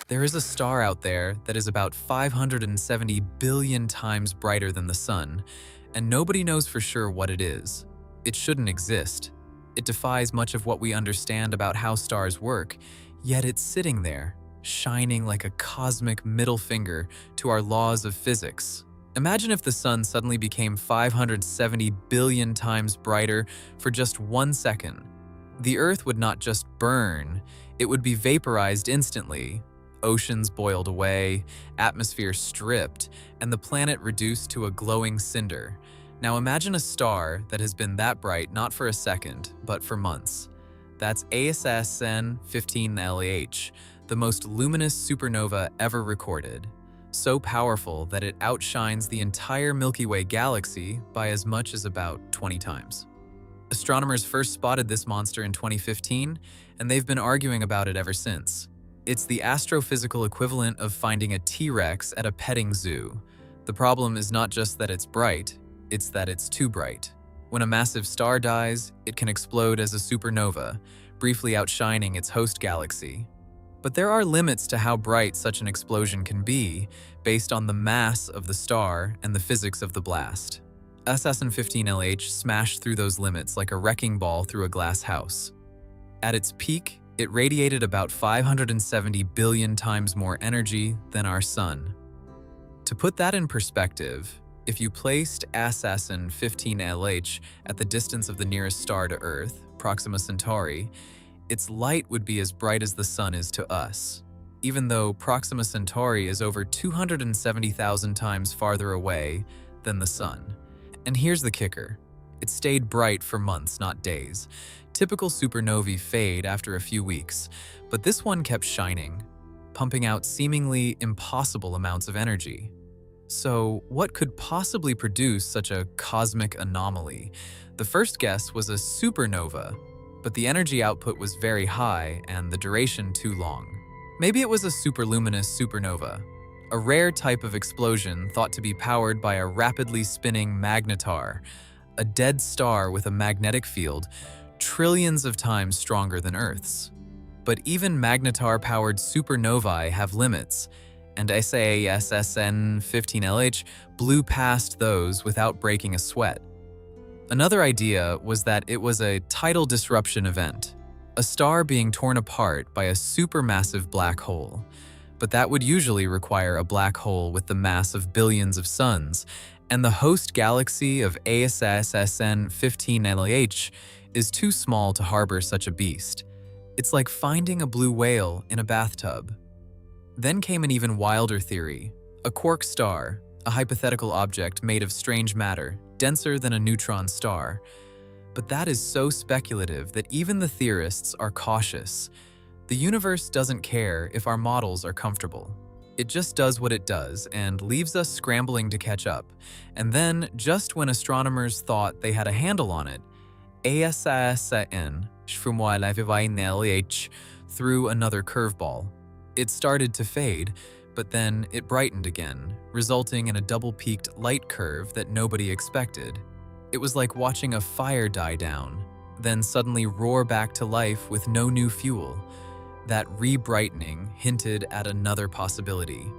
There is a star out there that is about 570 billion times brighter than the sun, and nobody knows for sure what it is. It shouldn't exist. It defies much of what we understand about how stars work, yet it's sitting there, shining like a cosmic middle finger to our laws of physics. Imagine if the sun suddenly became 570 billion times brighter for just 1 second. The Earth would not just burn, it would be vaporized instantly. Oceans boiled away, atmosphere stripped, and the planet reduced to a glowing cinder. Now imagine a star that has been that bright not for a second, but for months. That's ASSN 15LH, the most luminous supernova ever recorded. So powerful that it outshines the entire Milky Way galaxy by as much as about 20 times. Astronomers first spotted this monster in 2015, and they've been arguing about it ever since. It's the astrophysical equivalent of finding a T-Rex at a petting zoo. The problem is not just that it's bright, it's that it's too bright. When a massive star dies, it can explode as a supernova, briefly outshining its host galaxy. But there are limits to how bright such an explosion can be, based on the mass of the star and the physics of the blast. ASSN 15LH smashed through those limits like a wrecking ball through a glass house. At its peak, it radiated about 570 billion times more energy than our sun. To put that in perspective, if you placed ASSN 15LH at the distance of the nearest star to Earth, Proxima Centauri, its light would be as bright as the sun is to us, even though Proxima Centauri is over 270,000 times farther away than the sun. And here's the kicker. It stayed bright for months, not days. Typical supernovae fade after a few weeks, but this one kept shining, pumping out seemingly impossible amounts of energy. So, what could possibly produce such a cosmic anomaly? The first guess was a supernova, but the energy output was very high and the duration too long. Maybe it was a superluminous supernova, a rare type of explosion thought to be powered by a rapidly spinning magnetar, a dead star with a magnetic field trillions of times stronger than Earth's. But even magnetar-powered supernovae have limits, and ASSN 15LH blew past those without breaking a sweat. Another idea was that it was a tidal disruption event, a star being torn apart by a supermassive black hole. But that would usually require a black hole with the mass of billions of suns, and the host galaxy of ASSN 15LH is too small to harbor such a beast. It's like finding a blue whale in a bathtub. Then came an even wilder theory, a quark star, a hypothetical object made of strange matter, denser than a neutron star. But that is so speculative that even the theorists are cautious. The universe doesn't care if our models are comfortable. It just does what it does and leaves us scrambling to catch up. And then, just when astronomers thought they had a handle on it, ASSN 15LH threw another curveball. It started to fade, but then it brightened again, resulting in a double-peaked light curve that nobody expected. It was like watching a fire die down, then suddenly roar back to life with no new fuel. That re-brightening hinted at another possibility,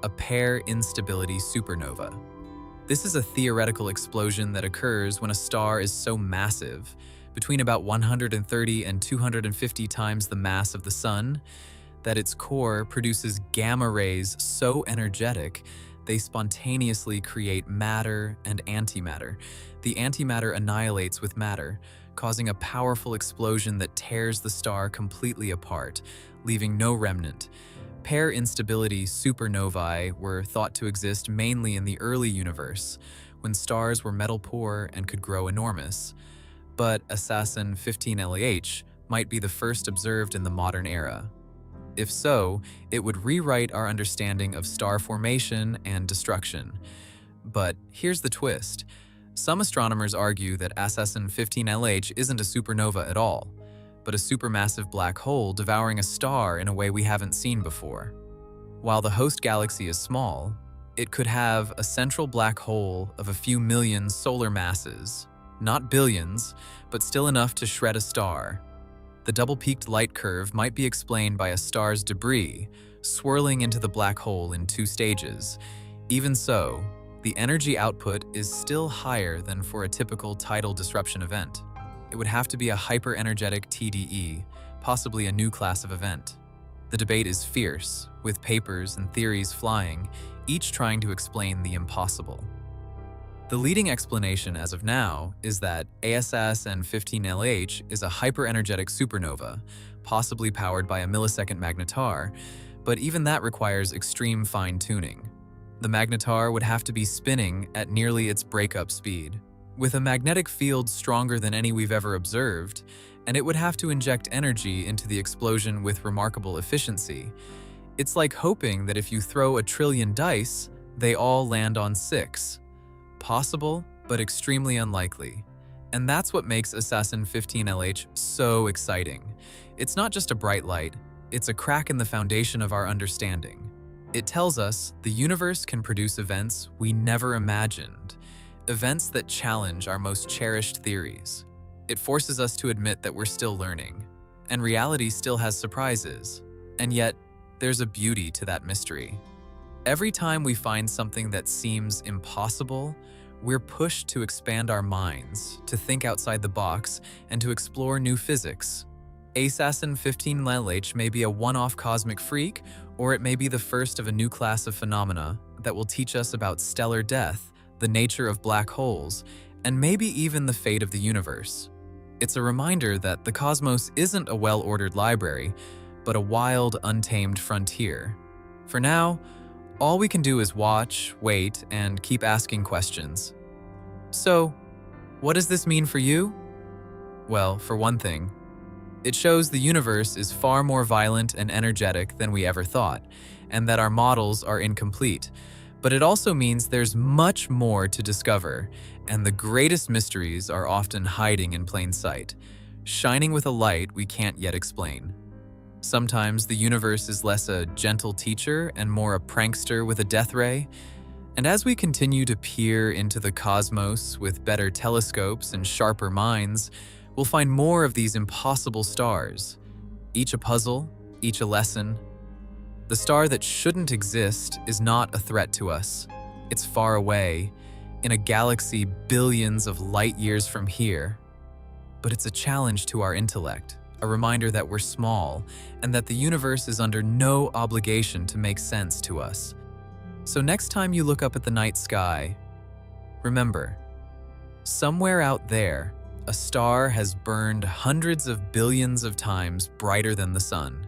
a pair instability supernova. This is a theoretical explosion that occurs when a star is so massive, between about 130 and 250 times the mass of the sun, that its core produces gamma rays so energetic they spontaneously create matter and antimatter. The antimatter annihilates with matter, causing a powerful explosion that tears the star completely apart, leaving no remnant. Pair instability supernovae were thought to exist mainly in the early universe, when stars were metal poor and could grow enormous. But ASSN 15LH might be the first observed in the modern era. If so, it would rewrite our understanding of star formation and destruction. But here's the twist. Some astronomers argue that ASSN 15LH isn't a supernova at all, but a supermassive black hole devouring a star in a way we haven't seen before. While the host galaxy is small, it could have a central black hole of a few million solar masses, not billions, but still enough to shred a star. The double-peaked light curve might be explained by a star's debris, swirling into the black hole in 2 stages. Even so, the energy output is still higher than for a typical tidal disruption event. It would have to be a hyper-energetic TDE, possibly a new class of event. The debate is fierce, with papers and theories flying, each trying to explain the impossible. The leading explanation as of now is that ASSN 15LH is a hyper-energetic supernova, possibly powered by a millisecond magnetar, but even that requires extreme fine-tuning. The magnetar would have to be spinning at nearly its breakup speed, with a magnetic field stronger than any we've ever observed, and it would have to inject energy into the explosion with remarkable efficiency. It's like hoping that if you throw a trillion dice, they all land on 6. Possible, but extremely unlikely. And that's what makes Assassin 15LH so exciting. It's not just a bright light, it's a crack in the foundation of our understanding. It tells us the universe can produce events we never imagined, events that challenge our most cherished theories. It forces us to admit that we're still learning, and reality still has surprises. And yet, there's a beauty to that mystery. Every time we find something that seems impossible, we're pushed to expand our minds, to think outside the box, and to explore new physics. Assassin 15LH may be a one-off cosmic freak, or it may be the first of a new class of phenomena that will teach us about stellar death, the nature of black holes, and maybe even the fate of the universe. It's a reminder that the cosmos isn't a well-ordered library, but a wild, untamed frontier. For now, all we can do is watch, wait, and keep asking questions. So, what does this mean for you? Well, for one thing, it shows the universe is far more violent and energetic than we ever thought, and that our models are incomplete. But it also means there's much more to discover, and the greatest mysteries are often hiding in plain sight, shining with a light we can't yet explain. Sometimes the universe is less a gentle teacher and more a prankster with a death ray. And as we continue to peer into the cosmos with better telescopes and sharper minds, we'll find more of these impossible stars, each a puzzle, each a lesson. The star that shouldn't exist is not a threat to us. It's far away, in a galaxy billions of light years from here. But it's a challenge to our intellect, a reminder that we're small and that the universe is under no obligation to make sense to us. So next time you look up at the night sky, remember, somewhere out there, a star has burned hundreds of billions of times brighter than the sun,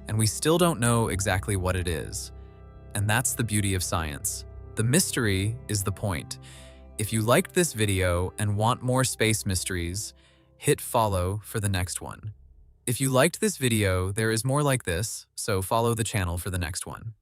and we still don't know exactly what it is. And that's the beauty of science. The mystery is the point. If you liked this video and want more space mysteries, hit follow for the next one. If you liked this video, there is more like this, so follow the channel for the next one.